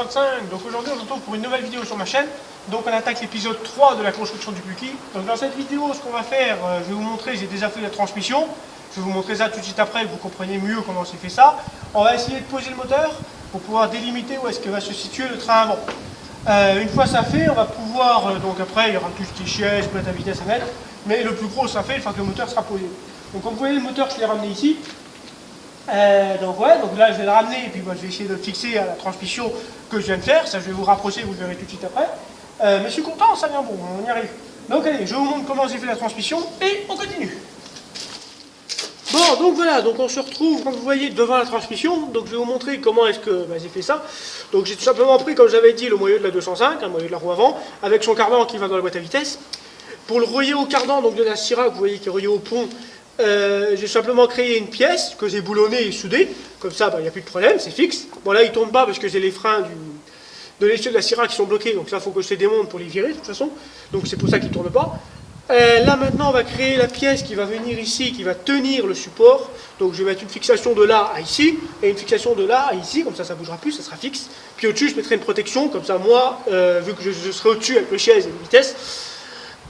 25. Donc aujourd'hui on se retrouve pour une nouvelle vidéo sur ma chaîne. Donc on attaque l'épisode 3 de la construction du Buki. Donc dans cette vidéo, ce qu'on va faire, je vais vous montrer, j'ai déjà fait la transmission. Je vais vous montrer ça tout de suite après, que vous compreniez mieux comment c'est fait ça. On va essayer de poser le moteur pour pouvoir délimiter où est-ce que va se situer le train avant. Une fois ça fait, on va pouvoir, donc après il y aura tout ce qui est chaises, boîte à vitesse à mettre. Mais le plus gros ça fait une fois que le moteur sera posé. Donc comme vous voyez le moteur je l'ai ramené ici. Donc là je vais le ramener et puis je vais essayer de le fixer à la transmission que je viens de faire. Ça je vais vous rapprocher, vous le verrez tout de suite après. Mais je suis content, ça vient bon, on y arrive. Donc allez, je vous montre comment j'ai fait la transmission et on continue. Bon, donc voilà, donc on se retrouve, comme vous voyez, devant la transmission. Donc je vais vous montrer comment est-ce que j'ai fait ça. Donc j'ai tout simplement pris, comme j'avais dit, le moyeu de la 205, un moyeu de la roue avant, avec son cardan qui va dans la boîte à vitesse. Pour le relier au cardan, donc de la Syrah, vous voyez qui est relié au pont, j'ai simplement créé une pièce que j'ai boulonnée et soudée. Comme ça, il n'y a plus de problème, c'est fixe. Bon là, il ne tourne pas parce que j'ai les freins de l'essieu de la Syrah qui sont bloqués. Donc ça, il faut que je les démonte pour les virer de toute façon. Donc c'est pour ça qu'il ne tourne pas. Là maintenant on va créer la pièce qui va venir ici, qui va tenir le support. Donc je vais mettre une fixation de là à ici, et une fixation de là à ici, comme ça ça ne bougera plus, ça sera fixe. Puis au-dessus je mettrai une protection, comme ça moi, vu que je serai au-dessus avec les chaises et les vitesses,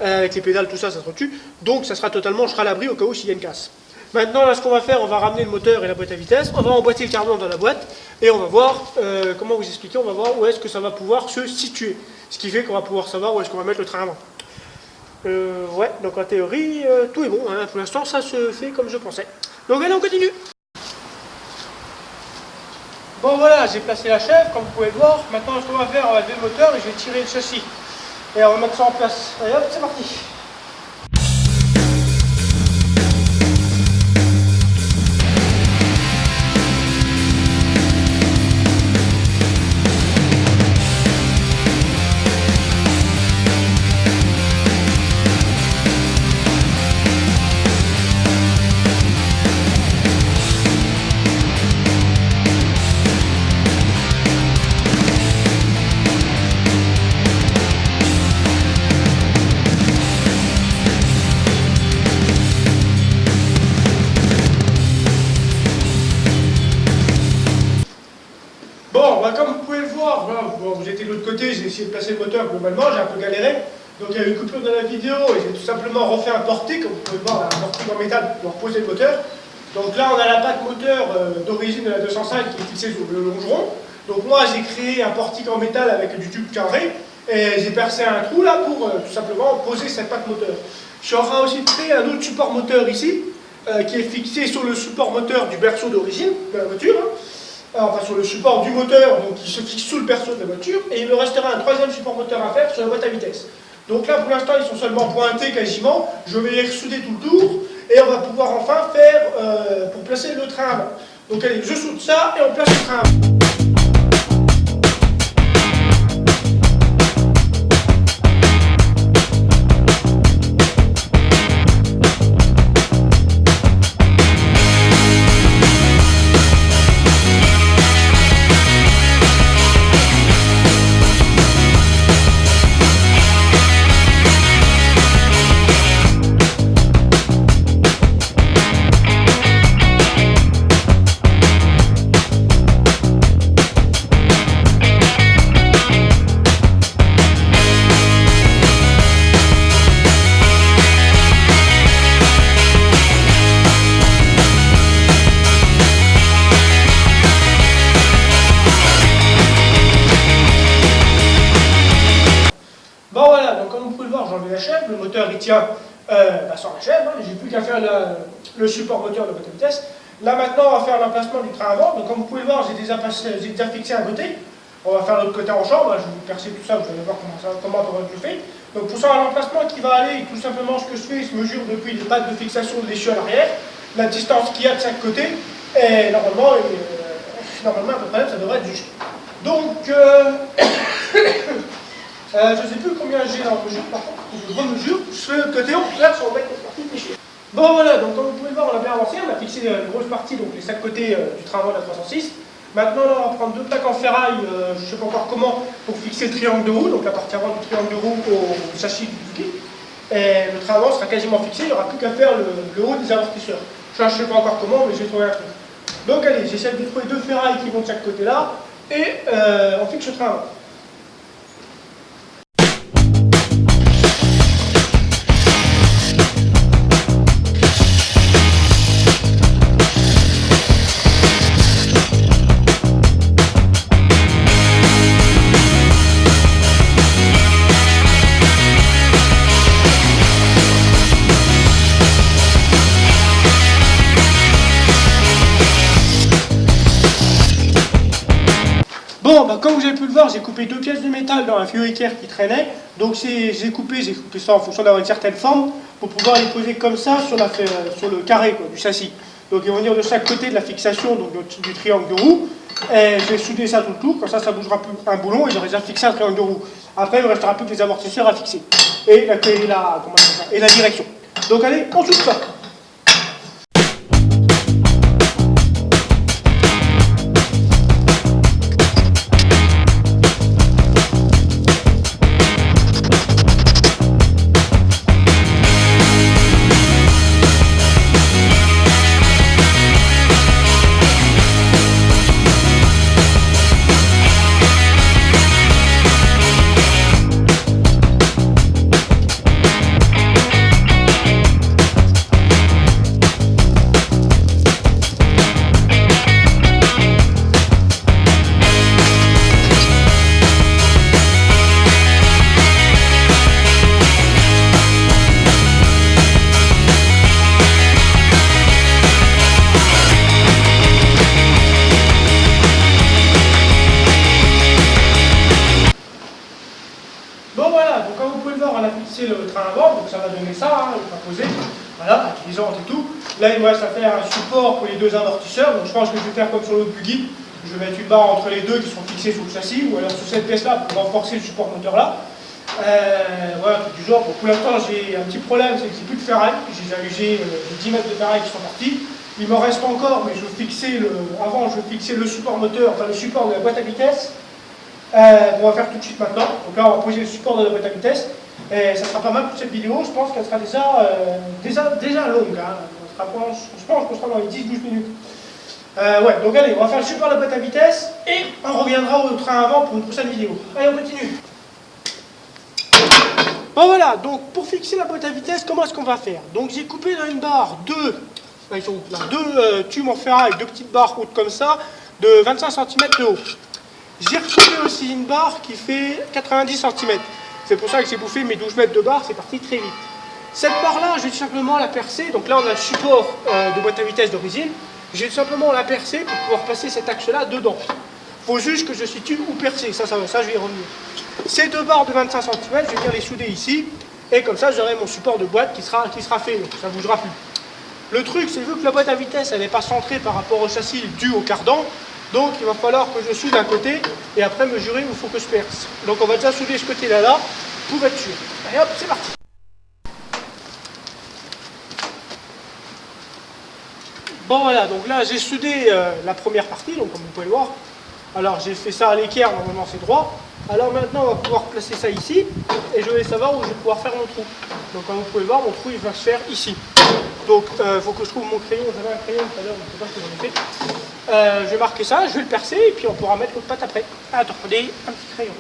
avec les pédales, tout ça, ça sera au-dessus. Donc ça sera totalement, je serai à l'abri au cas où s'il y a une casse. Maintenant là ce qu'on va faire, on va ramener le moteur et la boîte à vitesse, on va emboîter le cardan dans la boîte, et on va voir, comment vous expliquer, on va voir où est-ce que ça va pouvoir se situer. Ce qui fait qu'on va pouvoir savoir où est-ce qu'on va mettre le train avant. Ouais, donc en théorie, tout est bon, hein. Pour l'instant ça se fait comme je pensais. Donc allez, on continue. Bon voilà, j'ai placé la chèvre, comme vous pouvez le voir. Maintenant ce qu'on va faire, on va lever le moteur et je vais tirer le châssis. Et on va mettre ça en place. Allez hop, c'est parti. Bon, comme vous pouvez le voir, voilà, vous étiez de l'autre côté, j'ai essayé de placer le moteur globalement, j'ai un peu galéré. Donc il y a eu une coupure dans la vidéo et j'ai tout simplement refait un portique, comme vous pouvez le voir, un portique en métal pour pouvoir poser le moteur. Donc là on a la patte moteur d'origine de la 205 qui est fixée sur le longeron. Donc moi j'ai créé un portique en métal avec du tube carré et j'ai percé un trou là pour tout simplement poser cette patte moteur. Je suis en train aussi de créer un autre support moteur ici, qui est fixé sur le support moteur du berceau d'origine de la voiture. Enfin sur le support du moteur, donc qui se fixe sous le berceau de la voiture, et il me restera un troisième support moteur à faire sur la boîte à vitesse. Donc là pour l'instant ils sont seulement pointés quasiment, je vais les ressouder tout le tour, et on va pouvoir enfin faire pour placer le train avant. Donc allez, je soude ça et on place le train avant. Bon voilà, donc comme vous pouvez le voir, j'ai enlevé la chèvre, le moteur il tient sans la chèvre, hein, j'ai plus qu'à faire le support moteur de boîte à vitesse. Là maintenant on va faire l'emplacement du train avant, donc comme vous pouvez le voir, j'ai déjà fixé un côté. On va faire l'autre côté en chambre, je vais vous percer tout ça, vous allez voir comment je le fais. Donc pour ça, l'emplacement qui va aller, tout simplement ce que je fais, je mesure depuis les pattes de fixation de l'essieu à l'arrière, la distance qu'il y a de chaque côté, et normalement, à peu près, ça devrait être juste. Donc, je ne sais plus combien j'ai dans le mesure, par contre, je remesure, je fais le côté haut, là, sur le mec, partie de. Bon voilà, donc comme vous pouvez le voir, on a bien avancé, on a fixé une grosse partie, donc les 5 côtés du train avant de la 306. Maintenant, là, on va prendre deux plaques en ferraille, je ne sais pas encore comment, pour fixer le triangle de roue, donc la partie avant du triangle de roue au châssis du Buki. Et le train avant sera quasiment fixé, il n'y aura plus qu'à faire le haut des amortisseurs. Je ne sais pas encore comment, mais j'ai trouvé un truc. Donc allez, j'essaie de trouver deux ferrailles qui vont de chaque côté là, et on fixe le train avant. Bon, bah, comme vous avez pu le voir, j'ai coupé 2 pièces de métal dans un vieux équerre qui traînait. Donc j'ai coupé ça en fonction d'avoir une certaine forme pour pouvoir les poser comme ça sur le carré quoi, du châssis. Donc ils vont venir de chaque côté de la fixation donc, du triangle de roue. Et je vais souder ça tout le tour, comme ça ça bougera plus un boulon et j'aurai déjà fixé un triangle de roue. Après il ne me restera plus que les amortisseurs à fixer. Et la direction. Donc allez, on soude ça. Bon voilà, donc comme vous pouvez le voir, on a fixé le train avant, donc ça va donner ça, hein, le train posé, voilà, intelligente et tout. Là il me reste à faire un support pour les 2 amortisseurs, donc je pense que je vais faire comme sur l'autre buggy, je vais mettre une barre entre les 2 qui sont fixés sous le châssis, ou alors sous cette pièce-là pour renforcer le support moteur là. Voilà, tout du genre. Bon, pour l'instant j'ai un petit problème, c'est que j'ai plus de ferraille, j'ai 10 mètres de ferraille qui sont partis. Il m'en reste encore, mais je fixais avant je fixais le support moteur, enfin le support de la boîte à vitesse. On va faire tout de suite maintenant. Donc là, on va poser le support de la boîte à vitesse. Et ça sera pas mal pour cette vidéo. Je pense qu'elle sera déjà longue. Hein. Je pense qu'on sera dans les 10-12 minutes. Ouais, donc allez, on va faire le support de la boîte à vitesse et on reviendra au train avant pour une prochaine vidéo. Allez, on continue. Bon voilà, donc pour fixer la boîte à vitesse, comment est-ce qu'on va faire? Donc j'ai coupé dans une barre deux tubes en ferraille, 2 petites barres hautes comme ça, de 25 cm de haut. J'ai recoupé aussi une barre qui fait 90 cm. C'est pour ça que j'ai bouffé mes 12 mètres de barre, c'est parti très vite. Cette barre-là, je vais tout simplement la percer. Donc là, on a le support de boîte à vitesse d'origine. Je vais tout simplement la percer pour pouvoir passer cet axe-là dedans. Il faut juste que je situe où percer. Ça, je vais y revenir. Ces 2 barres de 25 cm, je vais venir les souder ici. Et comme ça, j'aurai mon support de boîte qui sera fait. Donc ça ne bougera plus. Le truc, c'est vu que la boîte à vitesse, elle n'est pas centrée par rapport au châssis dû au cardan. Donc il va falloir que je soude d'un côté et après mesurer où il faut que je perce. Donc on va déjà souder ce côté-là pour être sûr. Allez hop, c'est parti. Bon voilà, donc là j'ai soudé la première partie, donc comme vous pouvez le voir. Alors j'ai fait ça à l'équerre, normalement c'est droit. Alors maintenant on va pouvoir placer ça ici et je vais savoir où je vais pouvoir faire mon trou. Donc comme vous pouvez le voir, mon trou il va se faire ici. Donc il faut que je trouve mon crayon, j'avais un crayon tout à l'heure, je ne sais pas ce que j'en ai fait. Je vais marquer ça, je vais le percer et puis on pourra mettre l'autre patte après. Attendez, un petit crayon.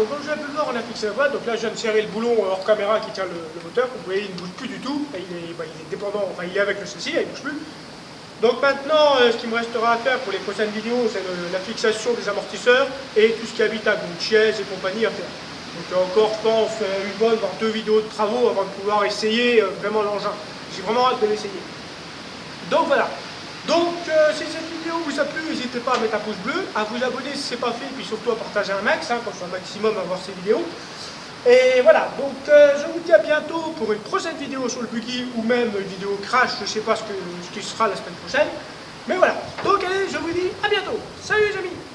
donc comme je viens de le voir, on a fixé la boîte. Donc là, je viens de serrer le boulon hors caméra qui tient le moteur. Vous voyez, il ne bouge plus du tout. Il est dépendant, enfin, il est avec le châssis, il ne bouge plus. Donc maintenant, ce qui me restera à faire pour les prochaines vidéos, c'est la fixation des amortisseurs et tout ce qui est habitable, donc chaises et compagnie à faire. Donc encore, je pense, une bonne, voire 2 vidéos de travaux avant de pouvoir essayer vraiment l'engin. J'ai vraiment hâte de l'essayer. Donc voilà. Donc si cette vidéo vous a plu, n'hésitez pas à mettre un pouce bleu, à vous abonner si ce n'est pas fait, et puis surtout à partager un max, qu'on soit un maximum à voir ces vidéos. Et voilà, donc je vous dis à bientôt pour une prochaine vidéo sur le buggy ou même une vidéo crash, je ne sais pas ce qui sera la semaine prochaine. Mais voilà, donc allez, je vous dis à bientôt. Salut les amis!